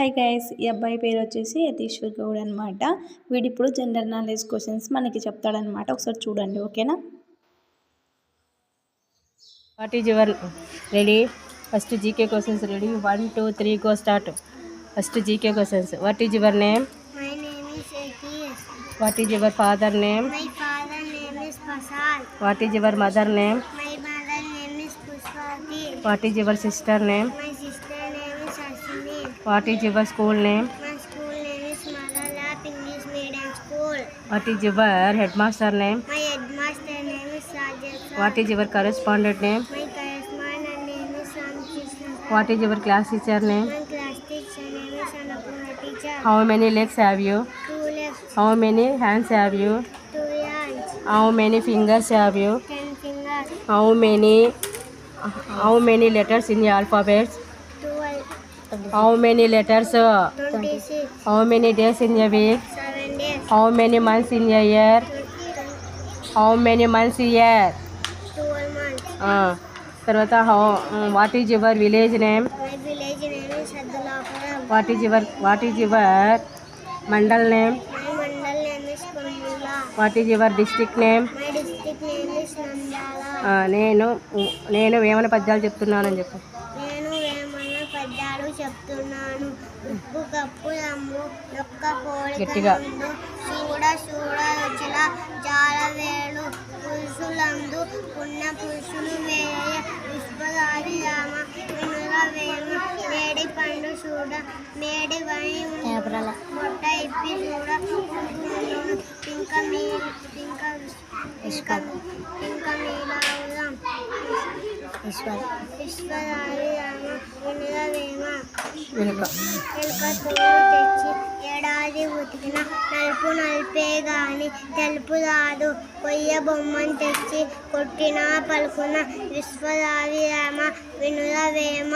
Hi guys, ఈ అబ్బాయి పేరు వచ్చేసి యతీశ్వర్ గౌడ్ అనమాట. వీడిప్పుడు జనరల్ నాలెడ్జ్ క్వశ్చన్స్ మనకి చెప్తాడనమాట. ఒకసారి చూడండి, ఓకేనా? What is your ready? First GK questions ready. 1 2 3 go start. First GK questions. What is your name? My name is Etias. What is your father name? My father name is Pasal. What is your mother name? My mother name is Pushpati. What is your sister name? My sister name is Ashini. What is your school name? My school name is Madalap English Medium School. What is your head master name? My headmaster name is Rajesh. What is your correspondent name? My correspondent name is Ramkrishna. What is your class teacher name? My class teacher name is Annapurna teacher. How many legs have you? 2 legs, how many hands have you? 2 hands, how many fingers have you? 10 fingers, How many letters in your alphabet? 12, How many letters? 26, How many days in a week? 7 days, How many months in a year? 12 How many months a year? months. తర్వాత what is your village name? My village name is Sadulapuram. What is your mandal name? My mandal name is Kurmula. What is your district name? My district name is Nandala. నేను వేమన పద్యాలు చెప్తున్నానని చెప్పు. నేను వేమన పద్యాలు చెప్తున్నాను. ఉప్పు cup అమ్ము ఒక్క గట్టిగా. కోడికలందు చూడ చూడ రుచుల జాలవేలు పురుషులందు పుణ్య పురుషులు వేయ విశ్వదాది రామ వినుల వేమ మేడి పండు చూడ మేడి వై మొట్ట ఇప్పి చూడ ఇంకా మీలావుదాం విశ్వదాది రామ వినుల వేమ ఎలుక తోలు తెచ్చి ఏడాది ఉతికిన నలుపు నలిపే గాని తెలుపు రాదు. కొయ్య బొమ్మను తెచ్చి కొట్టిన పలుకున విశ్వదాది రామ వినుల వేమ.